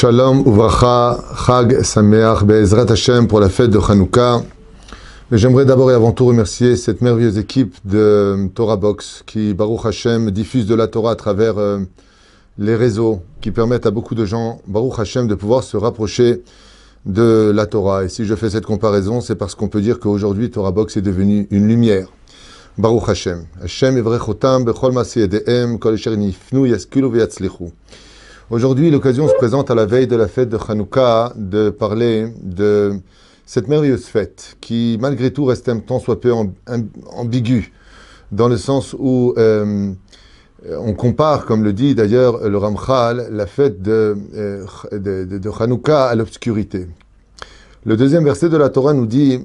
Shalom Uvracha, Chag Sameach Be'ezrat Hashem pour la fête de Hanouka. Mais j'aimerais d'abord et avant tout remercier cette merveilleuse équipe de Torah Box qui, Baruch Hashem, diffuse de la Torah à travers les réseaux qui permettent à beaucoup de gens, Baruch Hashem, de pouvoir se rapprocher de la Torah. Et si je fais cette comparaison, c'est parce qu'on peut dire qu'aujourd'hui, Torah Box est devenue une lumière. Baruch Hashem. Hashem evrechotam bechol ma'aseh yedehem kol asher nifnu yaskulu veyatzlichu. Aujourd'hui, l'occasion se présente à la veille de la fête de Hanouka de parler de cette merveilleuse fête qui, malgré tout, reste un tant soit peu ambiguë, dans le sens où on compare, comme le dit d'ailleurs le Ramchal, la fête de Hanouka à l'obscurité. Le deuxième verset de la Torah nous dit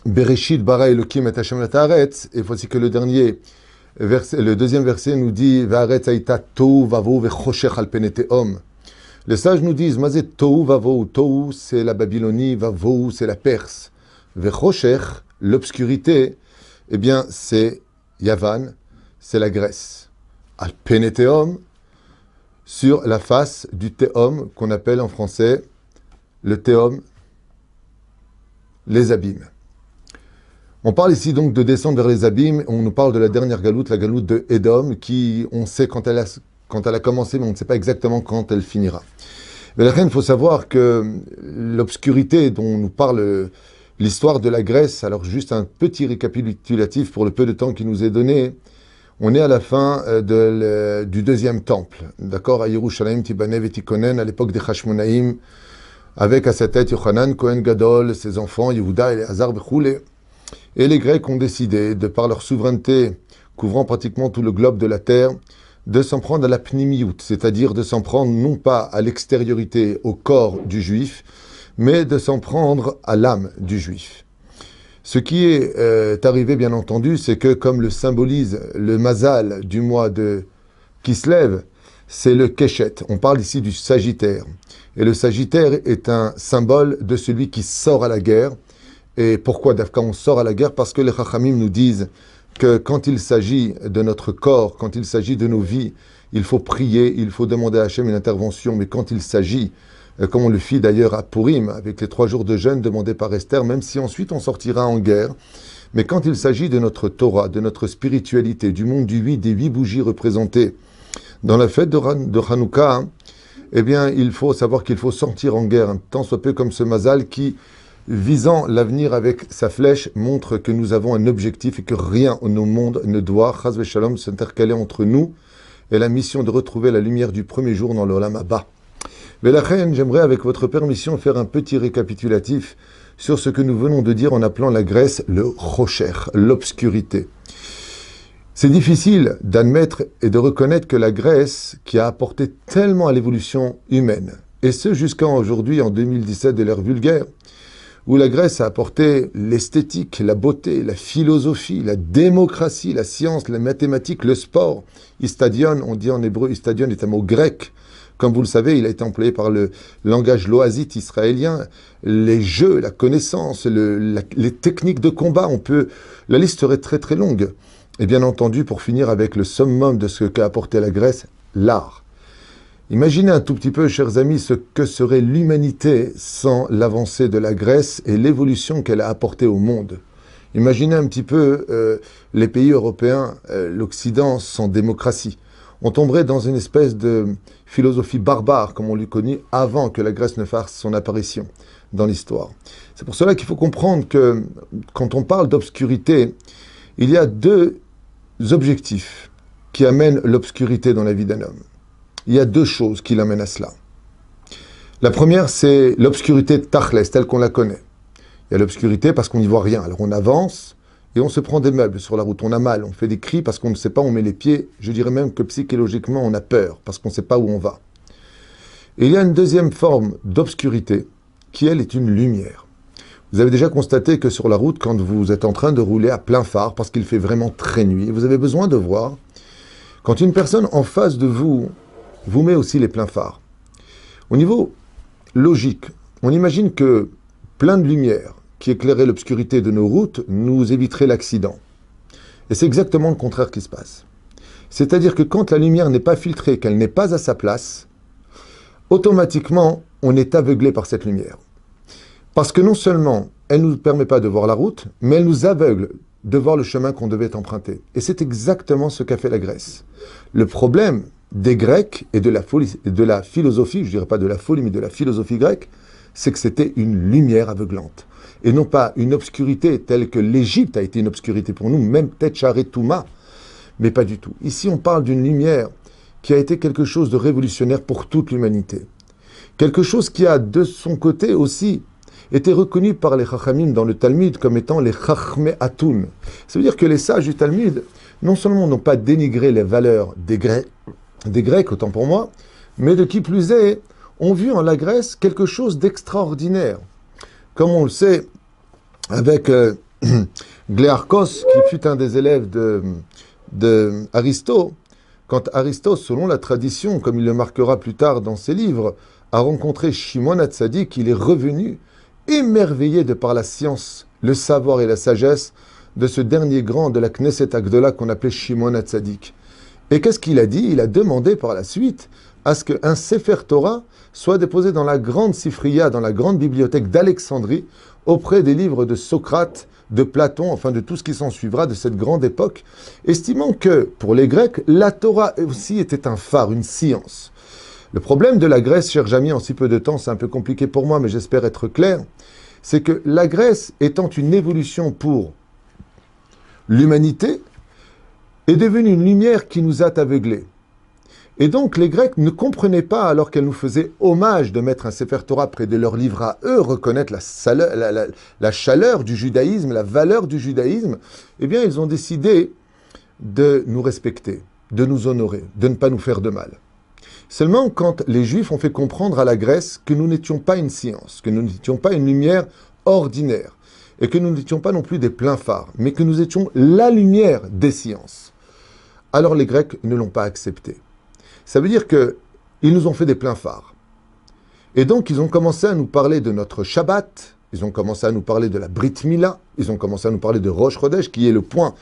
Bereshit bara Elokim et Hashem la'aretz, et voici que le deuxième verset nous dit Va'aretz haïta tohu vavo vechoshech al pnei tehom. Les sages nous disent Mazé tohu vavo. Tohu c'est la Babylonie, vavo c'est la Perse. Vechoshech, l'obscurité, eh bien c'est Yavan, c'est la Grèce. Al pnei tehom, sur la face du Tehom, qu'on appelle en français le Tehom, les abîmes. On parle ici donc de descendre vers les abîmes. On nous parle de la dernière galoute, la galoute de Édom, qui on sait quand elle a commencé, mais on ne sait pas exactement quand elle finira. Mais il faut savoir que l'obscurité dont nous parle l'histoire de la Grèce, alors juste un petit récapitulatif pour le peu de temps qui nous est donné, on est à la fin du deuxième temple, d'accord, à Yerushalayim Tibanev et Tikonen, à l'époque des Hashmonaïm, avec à sa tête Yochanan, Kohen Gadol, ses enfants, Yehuda et Hazar Bechoulé. Et les Grecs ont décidé, de par leur souveraineté couvrant pratiquement tout le globe de la terre, de s'en prendre à la pnimiout, c'est-à-dire de s'en prendre non pas à l'extériorité, au corps du juif, mais de s'en prendre à l'âme du juif. Ce qui est arrivé, bien entendu, c'est que, comme le symbolise le mazal du mois de Kislev, c'est le Keshet. On parle ici du Sagittaire. Et le Sagittaire est un symbole de celui qui sort à la guerre. Et pourquoi Dafka on sort à la guerre? Parce que les Chachamim nous disent que quand il s'agit de notre corps, quand il s'agit de nos vies, il faut prier, il faut demander à Hachem une intervention. Mais quand il s'agit, comme on le fit d'ailleurs à Purim, avec les 3 jours de jeûne demandés par Esther, même si ensuite on sortira en guerre, mais quand il s'agit de notre Torah, de notre spiritualité, du monde des 8 bougies représentées dans la fête de Hanouka, eh bien il faut savoir qu'il faut sortir en guerre, un tant soit peu comme ce Mazal qui, visant l'avenir avec sa flèche, montre que nous avons un objectif et que rien au monde ne doit, chas v'shalom, s'intercaler entre nous et la mission de retrouver la lumière du premier jour dans l'Olam Haba. Velachen, j'aimerais avec votre permission faire un petit récapitulatif sur ce que nous venons de dire en appelant la Grèce le Rocher, l'obscurité. C'est difficile d'admettre et de reconnaître que la Grèce, qui a apporté tellement à l'évolution humaine, et ce jusqu'à aujourd'hui, en 2017 de l'ère vulgaire, où la Grèce a apporté l'esthétique, la beauté, la philosophie, la démocratie, la science, les mathématiques, le sport. Istadion, on dit en hébreu, istadion est un mot grec. Comme vous le savez, il a été employé par le langage loazite israélien. Les jeux, la connaissance, les techniques de combat, la liste serait très très longue. Et bien entendu, pour finir avec le summum de ce qu'a apporté la Grèce, l'art. Imaginez un tout petit peu, chers amis, ce que serait l'humanité sans l'avancée de la Grèce et l'évolution qu'elle a apportée au monde. Imaginez un petit peu les pays européens, l'Occident sans démocratie. On tomberait dans une espèce de philosophie barbare, comme on l'eût connu avant que la Grèce ne fasse son apparition dans l'histoire. C'est pour cela qu'il faut comprendre que quand on parle d'obscurité, il y a 2 objectifs qui amènent l'obscurité dans la vie d'un homme. Il y a 2 choses qui l'amènent à cela. La première, c'est l'obscurité tachles, telle qu'on la connaît. Il y a l'obscurité parce qu'on n'y voit rien. Alors on avance et on se prend des meubles sur la route. On a mal, on fait des cris parce qu'on ne sait pas où on met les pieds. Je dirais même que psychologiquement, on a peur parce qu'on ne sait pas où on va. Et il y a une deuxième forme d'obscurité qui, elle, est une lumière. Vous avez déjà constaté que sur la route, quand vous êtes en train de rouler à plein phare, parce qu'il fait vraiment très nuit, vous avez besoin de voir, quand une personne en face de vous vous met aussi les pleins phares. Au niveau logique, on imagine que plein de lumière qui éclairait l'obscurité de nos routes nous éviterait l'accident. Et c'est exactement le contraire qui se passe. C'est-à-dire que quand la lumière n'est pas filtrée, qu'elle n'est pas à sa place, automatiquement, on est aveuglé par cette lumière. Parce que non seulement elle ne nous permet pas de voir la route, mais elle nous aveugle de voir le chemin qu'on devait emprunter. Et c'est exactement ce qu'a fait la Grèce. Le problème des Grecs et de la philosophie, je dirais pas de la folie, mais de la philosophie grecque, c'est que c'était une lumière aveuglante. Et non pas une obscurité telle que l'Égypte a été une obscurité pour nous, même Tetcharet Touma, mais pas du tout. Ici, on parle d'une lumière qui a été quelque chose de révolutionnaire pour toute l'humanité. Quelque chose qui a, de son côté aussi, été reconnu par les Chachamim dans le Talmud comme étant les Chachmei Atun. Ça veut dire que les sages du Talmud, non seulement n'ont pas dénigré les valeurs des Grecs, autant pour moi, mais de qui plus est, ont vu en la Grèce quelque chose d'extraordinaire. Comme on le sait, avec Gléarchos, qui fut un des élèves de Aristote, quand Aristote, selon la tradition, comme il le marquera plus tard dans ses livres, a rencontré Shimon HaTzadik, il est revenu émerveillé de par la science, le savoir et la sagesse de ce dernier grand de la Knesset Agdola qu'on appelait Shimon HaTzadik. Et qu'est-ce qu'il a dit? Il a demandé par la suite à ce qu'un Sefer Torah soit déposé dans la grande Sifriya, dans la grande bibliothèque d'Alexandrie, auprès des livres de Socrate, de Platon, enfin de tout ce qui s'en suivra de cette grande époque, estimant que, pour les Grecs, la Torah aussi était un phare, une science. Le problème de la Grèce, cher Jamy, en si peu de temps, c'est un peu compliqué pour moi, mais j'espère être clair, c'est que la Grèce, étant une évolution pour l'humanité, est devenue une lumière qui nous a aveuglés. Et donc, les Grecs ne comprenaient pas, alors qu'elles nous faisaient hommage de mettre un Sefer Torah près de leur livre à eux, reconnaître la chaleur du judaïsme, la valeur du judaïsme, eh bien, ils ont décidé de nous respecter, de nous honorer, de ne pas nous faire de mal. Seulement, quand les Juifs ont fait comprendre à la Grèce que nous n'étions pas une science, que nous n'étions pas une lumière ordinaire, et que nous n'étions pas non plus des pleins phares, mais que nous étions la lumière des sciences, alors les Grecs ne l'ont pas accepté. Ça veut dire qu'ils nous ont fait des pleins phares. Et donc, ils ont commencé à nous parler de notre Shabbat, ils ont commencé à nous parler de la Brit Mila, ils ont commencé à nous parler de Rosh Chodesh, qui est le point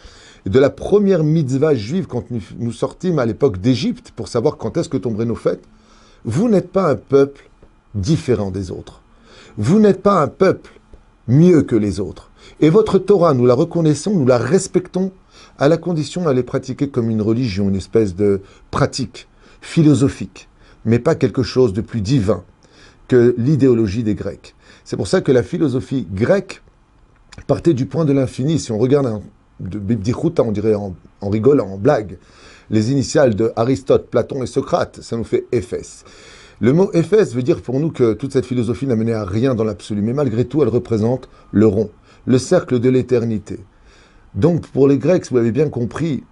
de la première mitzvah juive quand nous sortîmes à l'époque d'Égypte pour savoir quand est-ce que tomberaient nos fêtes. Vous n'êtes pas un peuple différent des autres. Vous n'êtes pas un peuple mieux que les autres. Et votre Torah, nous la reconnaissons, nous la respectons, à la condition d'aller pratiquer comme une religion, une espèce de pratique philosophique, mais pas quelque chose de plus divin que l'idéologie des Grecs. C'est pour ça que la philosophie grecque partait du point de l'infini. Si on regarde de Bibdichuta, on dirait en rigolant, en blague, les initiales de Aristote, Platon et Socrate, ça nous fait Éphèse. Le mot Éphèse veut dire pour nous que toute cette philosophie n'a mené à rien dans l'absolu, mais malgré tout, elle représente le rond, le cercle de l'éternité. Donc, pour les Grecs, vous l'avez bien compris,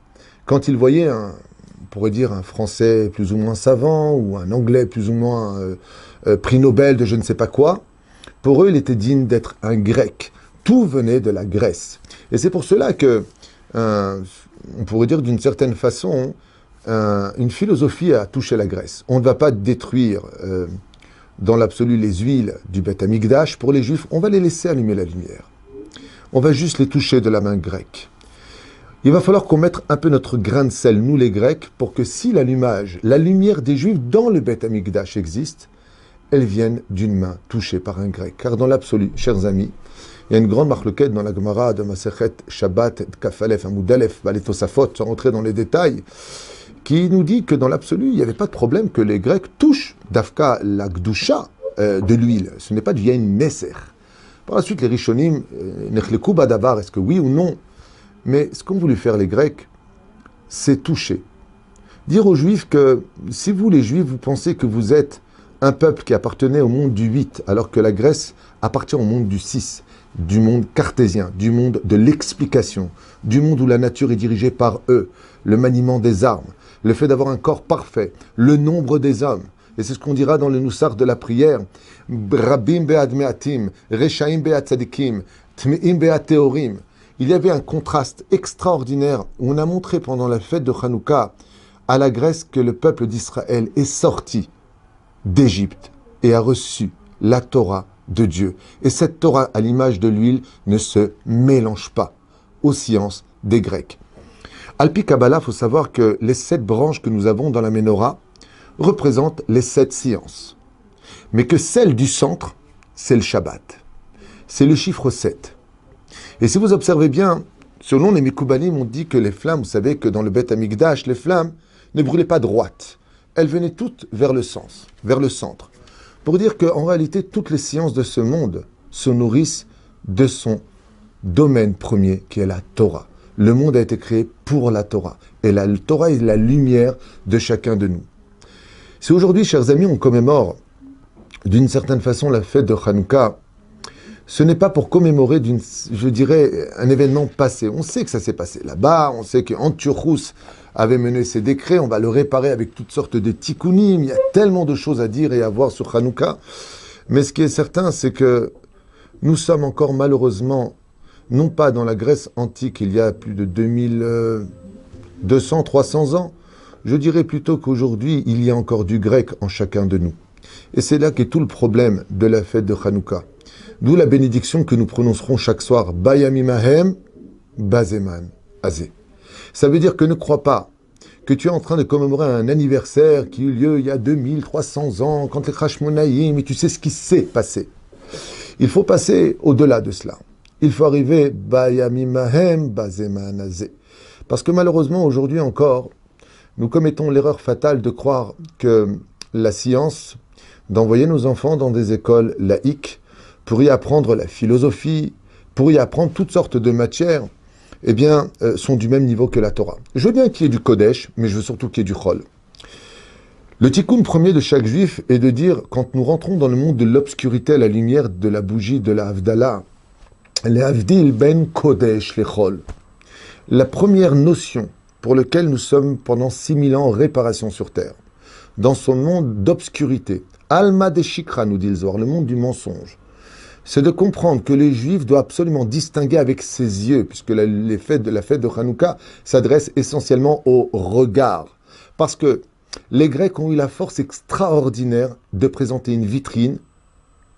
quand ils voyaient on pourrait dire un Français plus ou moins savant, ou un Anglais plus ou moins prix Nobel de je ne sais pas quoi, pour eux, il était digne d'être un Grec. Tout venait de la Grèce. Et c'est pour cela que, on pourrait dire d'une certaine façon, une philosophie a touché la Grèce. On ne va pas détruire dans l'absolu les huiles du Beth Amikdash. Pour les Juifs, on va les laisser allumer la lumière. On va juste les toucher de la main grecque. Il va falloir qu'on mette un peu notre grain de sel, nous les Grecs, pour que si l'allumage, la lumière des Juifs dans le Beth Amikdash existe, elle vienne d'une main touchée par un Grec. Car dans l'absolu, chers amis, il y a une grande marloquette dans la Gemara de Masechet Shabbat, Kafalef, Amoudalef, Baletosafot, sans rentrer dans les détails, qui nous dit que dans l'absolu, il n'y avait pas de problème que les Grecs touchent d'Afka la Gdusha de l'huile. Ce n'est pas du Yain Neser. Par la suite, les Rishonim, Nechlekou Badavar, est-ce que oui ou non? Mais ce qu'ont voulu faire les Grecs, c'est toucher. Dire aux Juifs que si vous, les Juifs, vous pensez que vous êtes un peuple qui appartenait au monde du 8, alors que la Grèce appartient au monde du 6, du monde cartésien, du monde de l'explication, du monde où la nature est dirigée par eux, le maniement des armes, le fait d'avoir un corps parfait, le nombre des hommes. Et c'est ce qu'on dira dans le Noussar de la prière. Rabim be'ad me'atim, reshaim be'ad tzadikim, tme'im be'ad teorim. Il y avait un contraste extraordinaire où on a montré pendant la fête de Hanouka à la Grèce que le peuple d'Israël est sorti d'Égypte et a reçu la Torah de Dieu. Et cette Torah, à l'image de l'huile, ne se mélange pas aux sciences des Grecs. Alpi Kabbalah, il faut savoir que les 7 branches que nous avons dans la Ménorah représentent les 7 sciences. mais que celle du centre, c'est le Shabbat. C'est le chiffre 7. Et si vous observez bien, selon les Mekoubalim, on dit que les flammes, vous savez que dans le Beth Amikdash, les flammes ne brûlaient pas droite. Elles venaient toutes vers le sens, vers le centre. Pour dire qu'en réalité, toutes les sciences de ce monde se nourrissent de son domaine premier, qui est la Torah. Le monde a été créé pour la Torah. Et la Torah est la lumière de chacun de nous. Si aujourd'hui, chers amis, on commémore d'une certaine façon la fête de Hanouka, ce n'est pas pour commémorer, je dirais, un événement passé. On sait que ça s'est passé là-bas, on sait qu'Antiochus avait mené ses décrets, on va le réparer avec toutes sortes de tikkunim, il y a tellement de choses à dire et à voir sur Hanouka. Mais ce qui est certain, c'est que nous sommes encore malheureusement, non pas dans la Grèce antique, il y a plus de 2200, 300 ans, je dirais plutôt qu'aujourd'hui, il y a encore du grec en chacun de nous. Et c'est là qu'est tout le problème de la fête de Hanouka. D'où la bénédiction que nous prononcerons chaque soir. Bayamimahem, Bazeman, Azé. Ça veut dire que ne crois pas que tu es en train de commémorer un anniversaire qui eut lieu il y a 2300 ans, quand les Hashmonaïm, et tu sais ce qui s'est passé. Il faut passer au-delà de cela. Il faut arriver Bayamimahem, Bazeman, Azé. Parce que malheureusement, aujourd'hui encore, nous commettons l'erreur fatale de croire que la science, d'envoyer nos enfants dans des écoles laïques, pour y apprendre la philosophie, pour y apprendre toutes sortes de matières, eh bien, sont du même niveau que la Torah. Je veux bien qu'il y ait du Kodesh, mais je veux surtout qu'il y ait du Chol. Le tikkun premier de chaque juif est de dire, quand nous rentrons dans le monde de l'obscurité à la lumière de la bougie de la Havdalah, le Havdil ben Kodesh le Chol. La première notion pour laquelle nous sommes pendant 6000 ans en réparation sur terre, dans ce monde d'obscurité, Alma de Shikra, nous dit le Zohar, le monde du mensonge, c'est de comprendre que les Juifs doivent absolument distinguer avec ses yeux, puisque la fête de Hanouka s'adresse essentiellement au regard. Parce que les Grecs ont eu la force extraordinaire de présenter une vitrine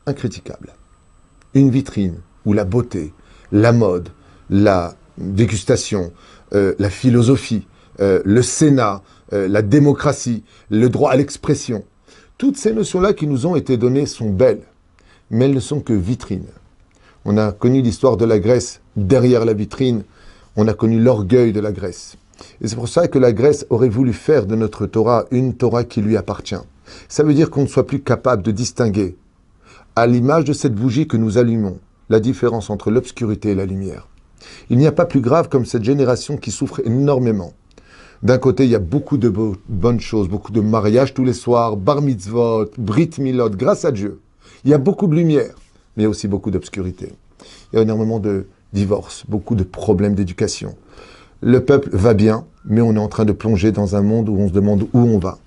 incritiquable. Une vitrine où la beauté, la mode, la dégustation, la philosophie, le Sénat, la démocratie, le droit à l'expression, toutes ces notions-là qui nous ont été données sont belles. Mais elles ne sont que vitrines. On a connu l'histoire de la Grèce derrière la vitrine, on a connu l'orgueil de la Grèce. Et c'est pour ça que la Grèce aurait voulu faire de notre Torah une Torah qui lui appartient. Ça veut dire qu'on ne soit plus capable de distinguer, à l'image de cette bougie que nous allumons, la différence entre l'obscurité et la lumière. Il n'y a pas plus grave comme cette génération qui souffre énormément. D'un côté, il y a beaucoup de bonnes choses, beaucoup de mariages tous les soirs, bar mitzvot, brit milot, grâce à Dieu. Il y a beaucoup de lumière, mais il y a aussi beaucoup d'obscurité. Il y a énormément de divorces, beaucoup de problèmes d'éducation. Le peuple va bien, mais on est en train de plonger dans un monde où on se demande où on va.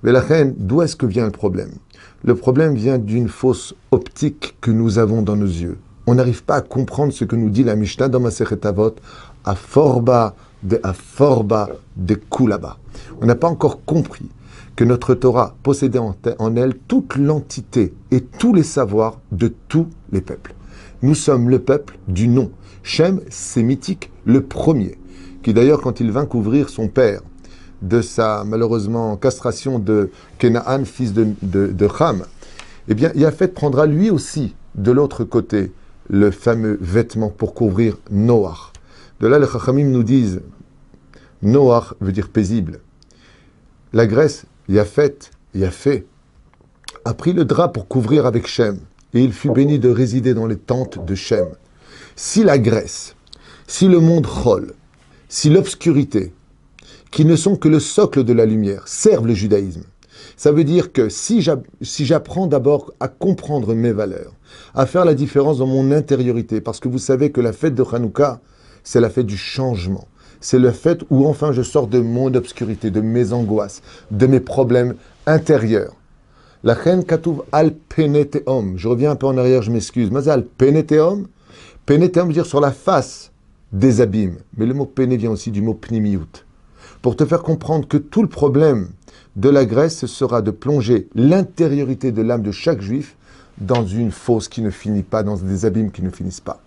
Mais la reine, d'où est-ce que vient le problème? Le problème vient d'une fausse optique que nous avons dans nos yeux. On n'arrive pas à comprendre ce que nous dit la Mishnah dans Masechet Avot, à forba de Kulaba. On n'a pas encore compris que notre Torah possédait en elle toute l'entité et tous les savoirs de tous les peuples. Nous sommes le peuple du nom. Shem sémitique, le premier, qui d'ailleurs, quand il vint couvrir son père de sa, malheureusement, castration de Kenaan, fils de Ham, eh bien, Yafet prendra lui aussi, de l'autre côté, le fameux vêtement pour couvrir Noach. De là, les Chachamim nous disent, Noach veut dire paisible. La Grèce, Yafet, a pris le drap pour couvrir avec Shem, et il fut béni de résider dans les tentes de Shem. Si la Grèce, si le monde Chol, si l'obscurité, qui ne sont que le socle de la lumière, servent le judaïsme, ça veut dire que si j'apprends d'abord à comprendre mes valeurs, à faire la différence dans mon intériorité, parce que vous savez que la fête de Hanouka, c'est la fête du changement. C'est la fête où enfin je sors de mon obscurité, de mes angoisses, de mes problèmes intérieurs. La reine Katouv al peneteom. Je reviens un peu en arrière, je m'excuse. Mazal peneteom. Peneteom veut dire sur la face des abîmes. Mais le mot péné vient aussi du mot pnimiout. Pour te faire comprendre que tout le problème de la Grèce sera de plonger l'intériorité de l'âme de chaque juif dans une fosse qui ne finit pas, dans des abîmes qui ne finissent pas.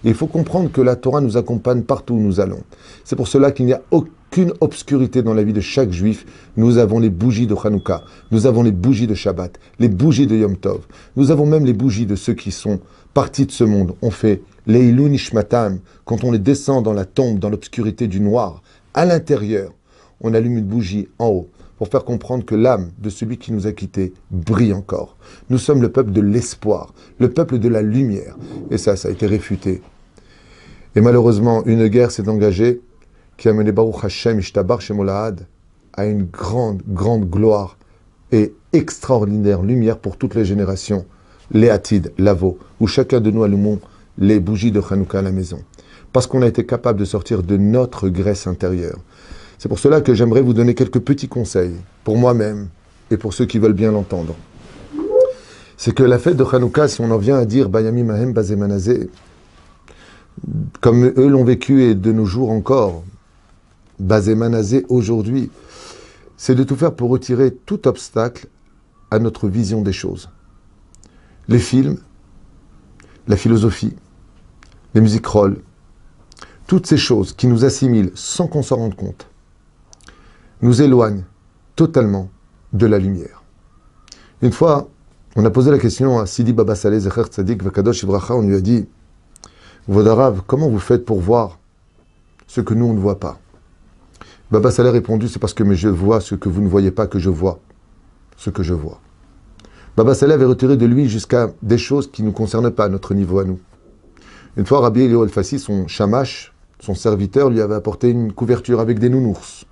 Et il faut comprendre que la Torah nous accompagne partout où nous allons. C'est pour cela qu'il n'y a aucune obscurité dans la vie de chaque juif. Nous avons les bougies de Hanouka, nous avons les bougies de Shabbat, les bougies de Yom Tov. Nous avons même les bougies de ceux qui sont partis de ce monde. On fait Leilu Nishmatam, quand on les descend dans la tombe, dans l'obscurité du noir. À l'intérieur, on allume une bougie en haut pour faire comprendre que l'âme de celui qui nous a quittés brille encore. Nous sommes le peuple de l'espoir, le peuple de la lumière. Et ça a été réfuté. Et malheureusement, une guerre s'est engagée qui a mené Baruch Hashem Ishtabar Shemolahad à une grande, grande gloire et extraordinaire lumière pour toutes les générations. Léatid, Lavo, où chacun de nous allumons les bougies de Hanouka à la maison. Parce qu'on a été capable de sortir de notre graisse intérieure. C'est pour cela que j'aimerais vous donner quelques petits conseils, pour moi-même et pour ceux qui veulent bien l'entendre. C'est que la fête de Hanouka, si on en vient à dire Bayami Mahem Bazemanazé, comme eux l'ont vécu et de nos jours encore, Bazemanazé aujourd'hui, c'est de tout faire pour retirer tout obstacle à notre vision des choses. Les films, la philosophie, les musiques roll, toutes ces choses qui nous assimilent sans qu'on s'en rende compte, nous éloignent totalement de la lumière. Une fois, on a posé la question à Sidi Baba Saleh Zecher Tzadik Vekadosh Ivracha, on lui a dit « Vodarav, comment vous faites pour voir ce que nous on ne voit pas ?» Baba Saleh a répondu « C'est parce que je vois ce que vous ne voyez pas que je vois ce que je vois. » Baba Saleh avait retiré de lui jusqu'à des choses qui ne nous concernent pas à notre niveau à nous. Une fois, Rabbi Eliyahu El-Fassi, son shamash, son serviteur, lui avait apporté une couverture avec des nounours.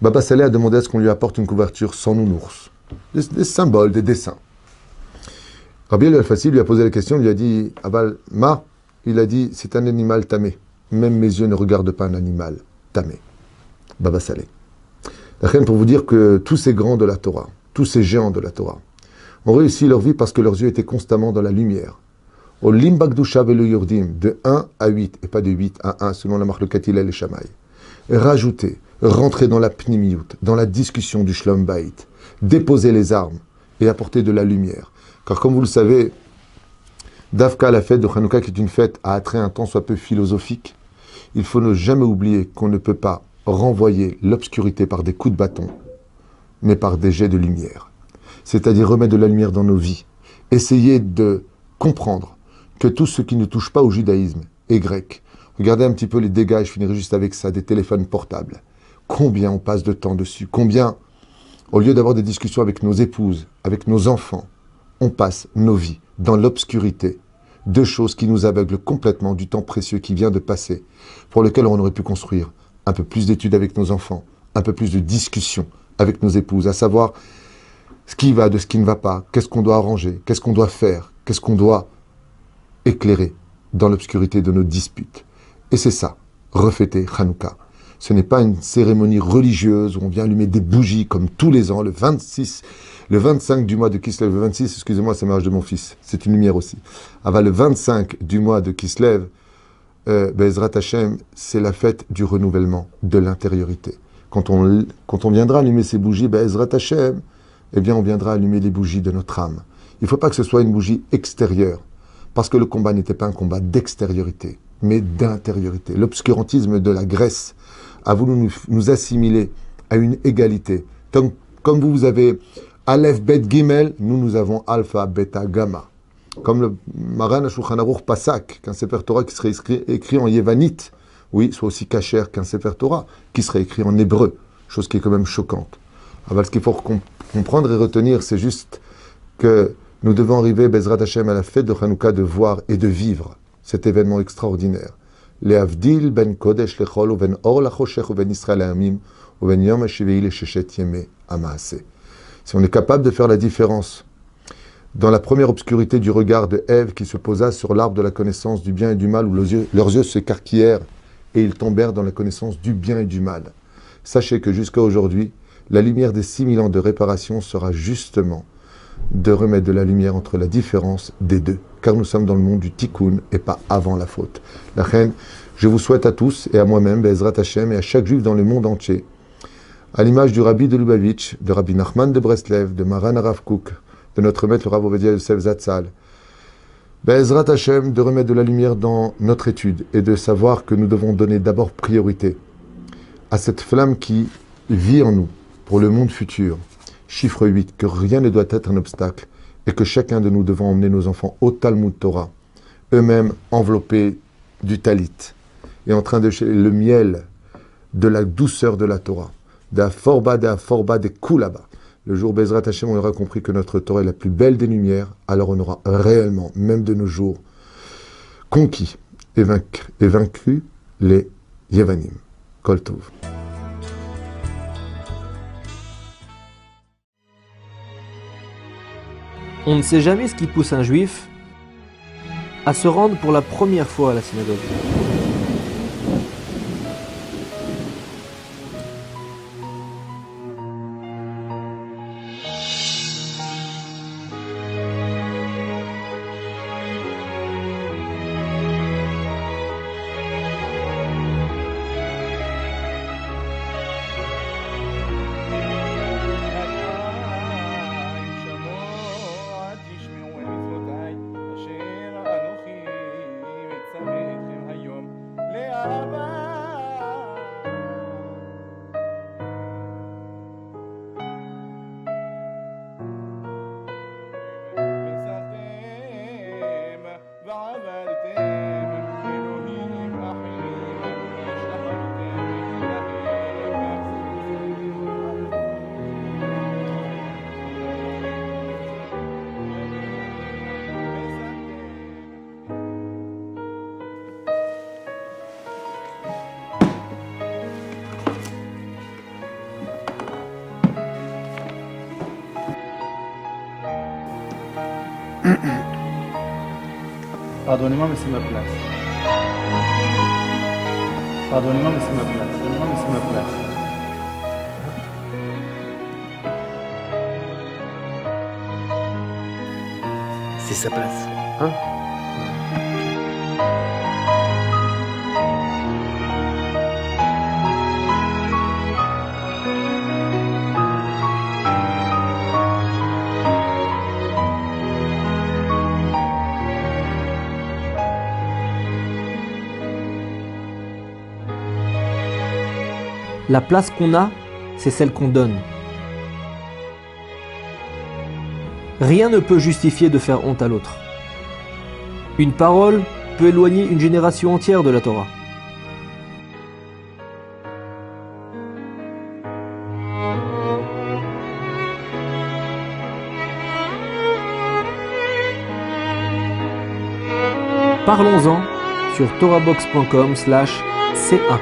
Baba Saleh a demandé à ce qu'on lui apporte une couverture sans nounours. Des symboles, des dessins. Rabbi Eliyahu El-Fassi lui a posé la question, lui a dit « Aval, ma ?» Il a dit « C'est un animal tamé. Même mes yeux ne regardent pas un animal tamé. » Baba Saleh. La reine pour vous dire que tous ces grands de la Torah, tous ces géants de la Torah, ont réussi leur vie parce que leurs yeux étaient constamment dans la lumière. Au Limbakdusha velo Yordim, de 1 à 8, et pas de 8 à 1, selon la marque Katil et les Shamaï. Rajouter, rentrer dans la pnimiyut, dans la discussion du Shlom Bayit, déposer les armes et apporter de la lumière. Car comme vous le savez, Davka, la fête de Hanouka, qui est une fête à attrait un tant soit peu philosophique, il faut ne jamais oublier qu'on ne peut pas renvoyer l'obscurité par des coups de bâton, mais par des jets de lumière. C'est-à-dire remettre de la lumière dans nos vies. Essayer de comprendre que tout ce qui ne touche pas au judaïsme est grec. Regardez un petit peu les dégâts, et je finirai juste avec ça, des téléphones portables. Combien on passe de temps dessus? Combien, au lieu d'avoir des discussions avec nos épouses, avec nos enfants, on passe nos vies dans l'obscurité, de choses qui nous aveuglent complètement du temps précieux qui vient de passer, pour lequel on aurait pu construire un peu plus d'études avec nos enfants, un peu plus de discussions avec nos épouses, à savoir ce qui va de ce qui ne va pas, qu'est-ce qu'on doit arranger, qu'est-ce qu'on doit faire, qu'est-ce qu'on doit éclairer dans l'obscurité de nos disputes. Et c'est ça, refêter Hanouka. Ce n'est pas une cérémonie religieuse où on vient allumer des bougies comme tous les ans, le 26, le 25 du mois de Kislev, le 26, excusez-moi, c'est le mariage de mon fils, c'est une lumière aussi. Le 25 du mois de Kislev, Be'ezrat Hashem, c'est la fête du renouvellement de l'intériorité. Quand on viendra allumer ces bougies, Be'ezrat Hashem, eh bien on viendra allumer les bougies de notre âme. Il ne faut pas que ce soit une bougie extérieure, parce que le combat n'était pas un combat d'extériorité, mais d'intériorité. L'obscurantisme de la Grèce a voulu nous assimiler à une égalité. Comme vous avez Aleph, Bet, Gimel, nous avons Alpha, Beta, Gamma. Comme le Maran Shulchan Aruch Pasak, qu'un Sefer Torah qui serait écrit en yévanite, oui, soit aussi kasher qu'un Sefer Torah, qui serait écrit en hébreu, chose qui est quand même choquante. Alors, ce qu'il faut comprendre et retenir, c'est juste que nous devons arriver, Bezrat Hashem, à la fête de Hanouka, de voir et de vivre cet événement extraordinaire. Le Avdil ben Kodesh lechol, ou ben Or lachoshech, ou ben Israël Amim, ou ben Yom HaShivei le Sheshet Yemei Amaaseh. Si on est capable de faire la différence dans la première obscurité du regard de Ève qui se posa sur l'arbre de la connaissance du bien et du mal, où leurs yeux s'écarquillèrent et ils tombèrent dans la connaissance du bien et du mal. Sachez que jusqu'à aujourd'hui, la lumière des 6000 ans de réparation sera justement de remettre de la lumière entre la différence des deux, car nous sommes dans le monde du tikkun et pas avant la faute. La reine, je vous souhaite à tous et à moi-même, Be'ezrat Hashem, et à chaque juif dans le monde entier, à l'image du Rabbi de Lubavitch, de Rabbi Nachman de Breslev, de Maran Arav Kook, de notre maître le Rav Ovadia Yosef Zatzal, Be'ezrat Hashem, de remettre de la lumière dans notre étude et de savoir que nous devons donner d'abord priorité à cette flamme qui vit en nous pour le monde futur. Chiffre 8, que rien ne doit être un obstacle et que chacun de nous devons emmener nos enfants au Talmud Torah, eux-mêmes enveloppés du talit et en train de chercher le miel de la douceur de la Torah, des coups là-bas. Le jour Bezrat Hashem, on aura compris que notre Torah est la plus belle des lumières, alors on aura réellement, même de nos jours, conquis et vaincu les Yevanim. Kol Tov. On ne sait jamais ce qui pousse un juif à se rendre pour la première fois à la synagogue. Pardonnez-moi, mais c'est ma place. Pardonnez-moi, mais c'est ma place. Pardonnez-moi, mais c'est ma place. C'est sa place. Hein? La place qu'on a, c'est celle qu'on donne. Rien ne peut justifier de faire honte à l'autre. Une parole peut éloigner une génération entière de la Torah. Parlons-en sur torahbox.com/C1.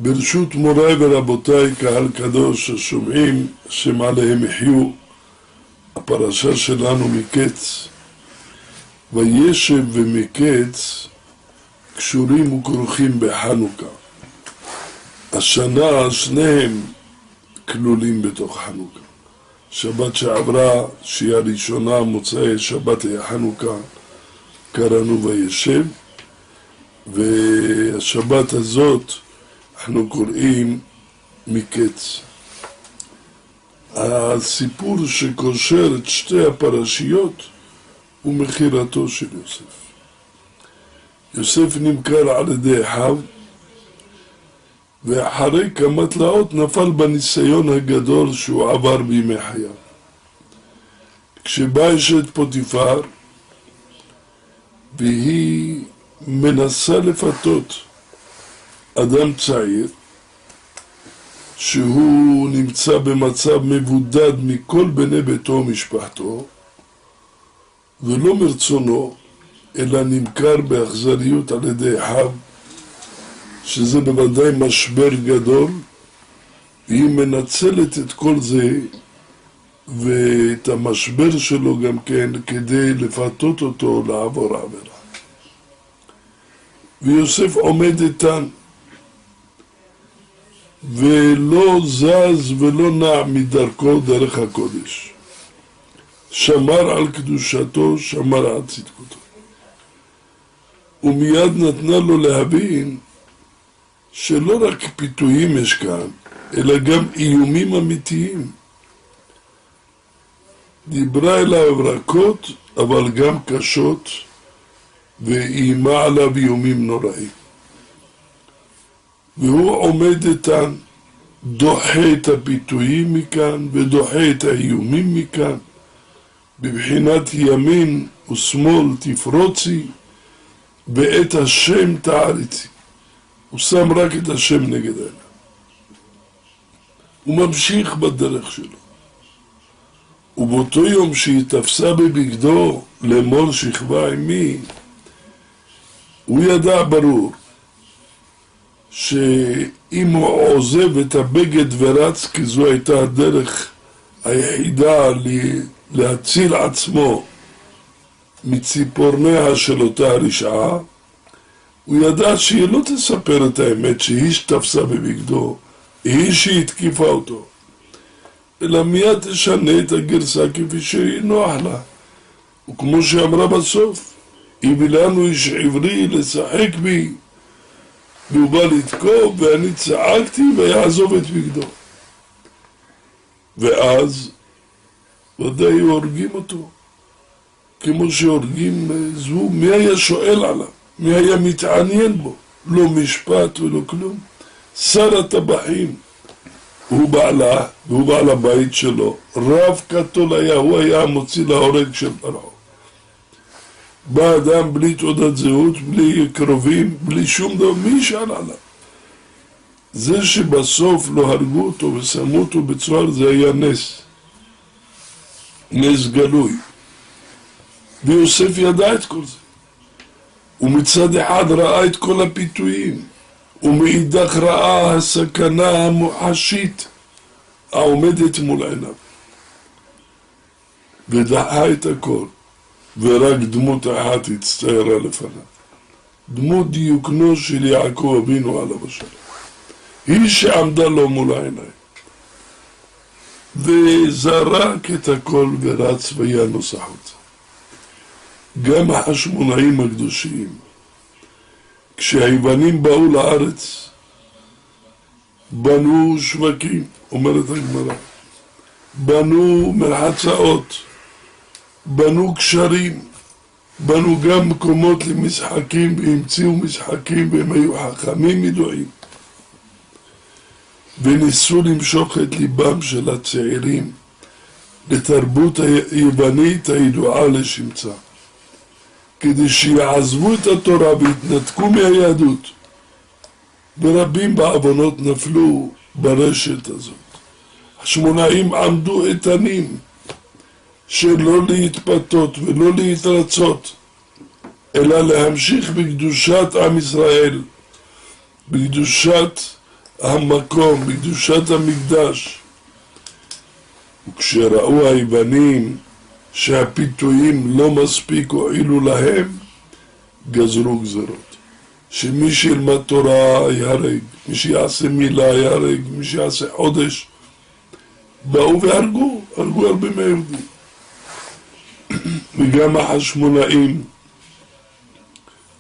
ברשות מוריי ורבותיי, קהל קדוש השומעים, שמעליהם יחיו, הפרשה שלנו מקץ. וישב ומקץ קשורים וכרוכים בחנוכה. השנה שניהם כלולים בתוך חנוכה. שבת שעברה, שהיא הראשונה, מוצאי שבת היה חנוכה, קראנו וישב, והשבת הזאת אנחנו קוראים מקץ. הסיפור שקושר את שתי הפרשיות הוא מכירתו של יוסף. יוסף נמכר על ידי אחיו, ואחרי כמה תלאות נפל בניסיון הגדול שהוא עבר בימי חייו. כשבאה אשת פוטיפר, והיא מנסה לפתות אדם צעיר, שהוא נמצא במצב מבודד מכל בני ביתו ומשפחתו, ולא מרצונו, אלא נמכר באכזריות על ידי אחיו, שזה בוודאי משבר גדול, והיא מנצלת את כל זה ואת המשבר שלו גם כן כדי לפתות אותו לעבור עבירה. ויוסף עומד איתן ולא זז ולא נע מדרכו דרך הקודש. שמר על קדושתו, שמר על צדקותו. ומיד נתנה לו להבין שלא רק פיתויים יש כאן, אלא גם איומים אמיתיים. דיברה אליו רכות, אבל גם קשות, ואיימה עליו איומים נוראים. והוא עומד איתן, דוחה את הפיתויים מכאן, ודוחה את האיומים מכאן, בבחינת ימין ושמאל תפרוצי, ואת השם תעריצי. הוא שם רק את השם נגד העיניים. הוא ממשיך בדרך שלו. ובאותו יום שהיא תפסה בבגדו לאמור שכבה עמי, הוא ידע ברור שאם הוא עוזב את הבגד ורץ, כי זו הייתה הדרך היחידה להציל עצמו מציפורניה של אותה הרשעה, הוא ידע שהיא לא תספר את האמת שהיא שתפסה בבגדו, היא שהתקיפה אותו, אלא מיד תשנה את הגרסה כפי שהיא נוח לה. וכמו שאמרה בסוף, הביא לנו איש עברי לשחק בי, והוא בא לתקוף ואני צעקתי ויעזוב את בגדו. ואז ודאי הורגים אותו, כמו שהורגים זבוב. מי היה שואל עליו? מי היה מתעניין בו? לא משפט ולא כלום. שר הטבחים, הוא בעלה, והוא בעל הבית שלו. רב קטול היה, הוא היה המוציא להורג של פרעה. בא אדם בלי תעודת זהות, בלי קרובים, בלי שום דבר, מי שאל עליו? זה שבסוף לא הרגו אותו ושמו אותו בצוהר, זה היה נס. נס גלוי. ויוסף ידע את כל זה. ומצד אחד ראה את כל הפיתויים, ומאידך ראה הסכנה המוחשית העומדת מול עיניו. ודחה את הכל, ורק דמות אחת הצטיירה לפניו. דמות דיוקנו של יעקב אבינו עליו השלום. היא שעמדה לו מול העיניים. וזרק את הכל ורץ וינוס החוצה. גם החשמונאים הקדושים, כשהיוונים באו לארץ, בנו שווקים, אומרת הגמרא, בנו מרחצאות, בנו קשרים, בנו גם מקומות למשחקים, והמציאו משחקים, והם היו חכמים ידועים, וניסו למשוך את ליבם של הצעירים לתרבות היוונית הידועה לשמצה, כדי שיעזבו את התורה והתנתקו מהיהדות. ורבים בעוונות נפלו ברשת הזאת. החשמונאים עמדו איתנים שלא להתפתות ולא להתרצות, אלא להמשיך בקדושת עם ישראל, בקדושת המקום, בקדושת המקדש. וכשראו היוונים שהפיתויים לא מספיק הועילו להם, גזרו גזרות. שמי שילמד תורה יהרג, מי שיעשה מילה יהרג, מי שיעשה חודש. באו והרגו, הרגו הרבה מהיהודים. וגם החשמונאים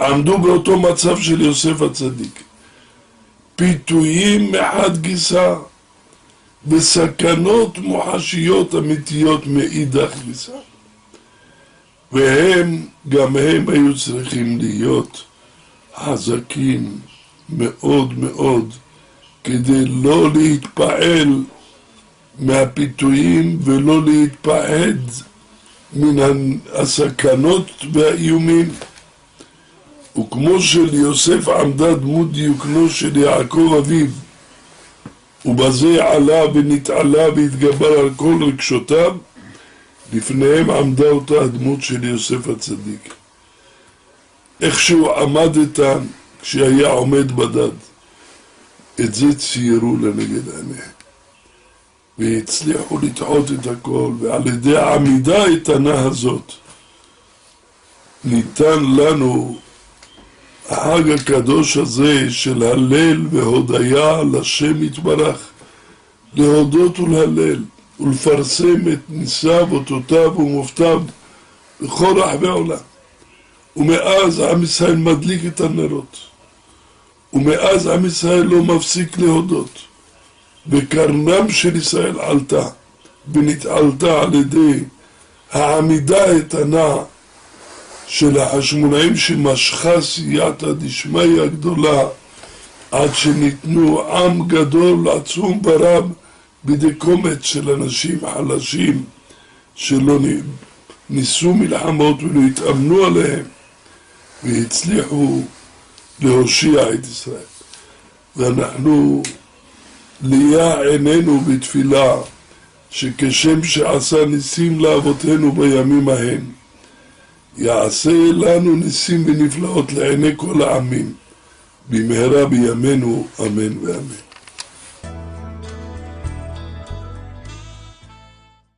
עמדו באותו מצב של יוסף הצדיק. פיתויים מחד גיסא, וסכנות מוחשיות אמיתיות מאידך גיסא. והם, גם הם היו צריכים להיות חזקים מאוד מאוד, כדי לא להתפעל מהפיתויים ולא להתפעד מן הסכנות והאיומים. וכמו שליוסף עמדה דמות דיוקנו של יעקב אביו, ובזה עלה ונתעלה והתגבר על כל רגשותיו, לפניהם עמדה אותה הדמות של יוסף הצדיק. איך שהוא עמד איתן כשהיה עומד בדד, את זה ציירו לנגד עיניהם. והצליחו לדחות את הכל, ועל ידי העמידה האיתנה הזאת ניתן לנו החג הקדוש הזה של הלל והודיה לשם יתברך, להודות ולהלל. ולפרסם את ניסיו, אותותיו ומופתיו בכל רחבי העולם. ומאז עם ישראל מדליק את הנרות, ומאז עם ישראל לא מפסיק להודות, וקרנם של ישראל עלתה, ונתעלתה על ידי העמידה איתנה של החשמונאים שמשכה סייעתא דשמיא הגדולה, עד שניתנו עם גדול, עצום ורב, בידי קומץ של אנשים חלשים שלא ניסו מלחמות ולא התאמנו עליהם, והצליחו להושיע את ישראל. ואנחנו ליה עינינו בתפילה שכשם שעשה ניסים לאבותינו בימים ההם, יעשה לנו ניסים ונפלאות לעיני כל העמים, במהרה בימינו, אמן ואמן.